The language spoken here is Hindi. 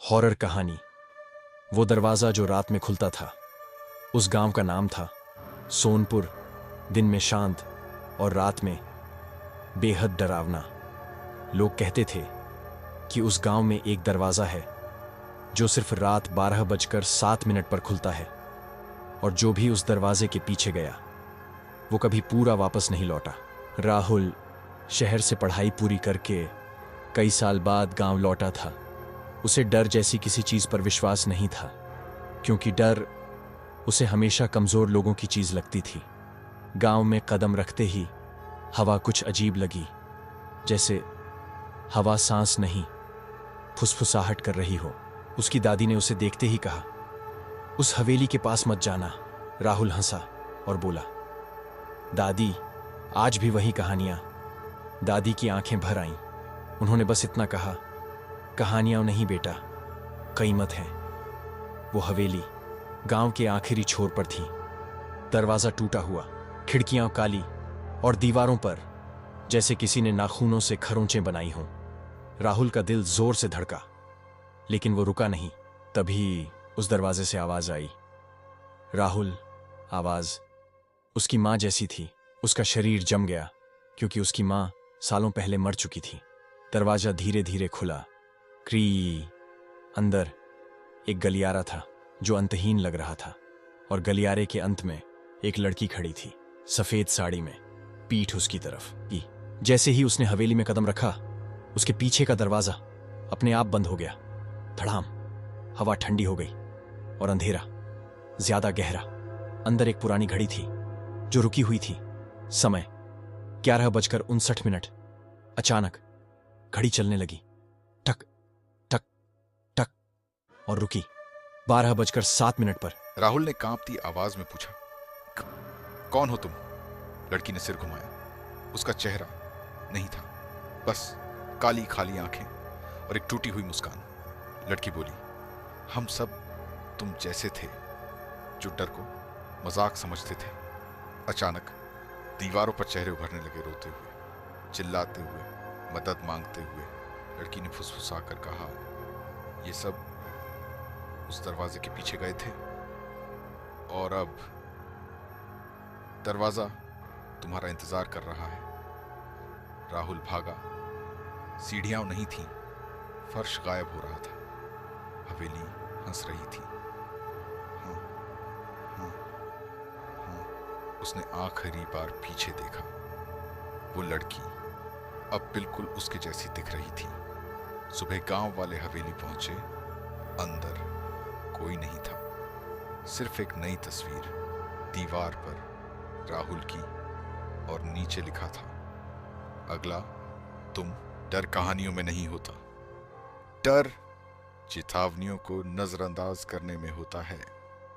हॉरर कहानी। वो दरवाजा जो रात में खुलता था। उस गांव का नाम था सोनपुर। दिन में शांत और रात में बेहद डरावना। लोग कहते थे कि उस गांव में एक दरवाजा है जो सिर्फ रात 12:07 पर खुलता है, और जो भी उस दरवाजे के पीछे गया वो कभी पूरा वापस नहीं लौटा। राहुल शहर से पढ़ाई पूरी करके कई साल बाद गांव लौटा था। उसे डर जैसी किसी चीज पर विश्वास नहीं था, क्योंकि डर उसे हमेशा कमजोर लोगों की चीज लगती थी। गांव में कदम रखते ही हवा कुछ अजीब लगी, जैसे हवा सांस नहीं फुसफुसाहट कर रही हो। उसकी दादी ने उसे देखते ही कहा, उस हवेली के पास मत जाना। राहुल हंसा और बोला, दादी, आज भी वही कहानियां। दादी की आंखें भर आईं। उन्होंने बस इतना कहा, कहानियां नहीं बेटा, कीमत है। वो हवेली गांव के आखिरी छोर पर थी। दरवाजा टूटा हुआ, खिड़कियां काली और दीवारों पर जैसे किसी ने नाखूनों से खरोंचें बनाई हों। राहुल का दिल जोर से धड़का, लेकिन वो रुका नहीं। तभी उस दरवाजे से आवाज आई। राहुल, आवाज उसकी मां जैसी थी। उसका शरीर जम गया, क्योंकि उसकी मां सालों पहले मर चुकी थी। दरवाजा धीरे धीरे खुला। क्री। अंदर एक गलियारा था जो अंतहीन लग रहा था, और गलियारे के अंत में एक लड़की खड़ी थी, सफेद साड़ी में, पीठ उसकी तरफ की। जैसे ही उसने हवेली में कदम रखा, उसके पीछे का दरवाजा अपने आप बंद हो गया। धड़ाम। हवा ठंडी हो गई और अंधेरा ज्यादा गहरा। अंदर एक पुरानी घड़ी थी जो रुकी हुई थी। समय 11:59। अचानक घड़ी चलने लगी, टक टक टक, और रुकी 12:07 पर। राहुल ने कांपती आवाज में पूछा, कौन हो तुम? लड़की ने सिर घुमाया। उसका चेहरा नहीं था, बस काली खाली आंखें और एक टूटी हुई मुस्कान। लड़की बोली, हम सब तुम जैसे थे जो डर को मजाक समझते थे। अचानक दीवारों पर चेहरे उभरने लगे, रोते हुए, चिल्लाते हुए, मदद मांगते हुए। लड़की ने फुसफुसा कर कहा, ये सब उस दरवाजे के पीछे गए थे, और अब दरवाजा तुम्हारा इंतजार कर रहा है। राहुल भागा। सीढ़ियां नहीं थीं, फर्श गायब हो रहा था, हवेली हंस रही थी। हाँ, हाँ, हाँ। उसने आखिरी बार पीछे देखा। वो लड़की अब बिल्कुल उसके जैसी दिख रही थी। सुबह गांव वाले हवेली पहुंचे। अंदर कोई नहीं था, सिर्फ एक नई तस्वीर दीवार पर राहुल की, और नीचे लिखा था, अगला तुम। डर कहानियों में नहीं होता, डर चेतावनियों को नजरअंदाज करने में होता है।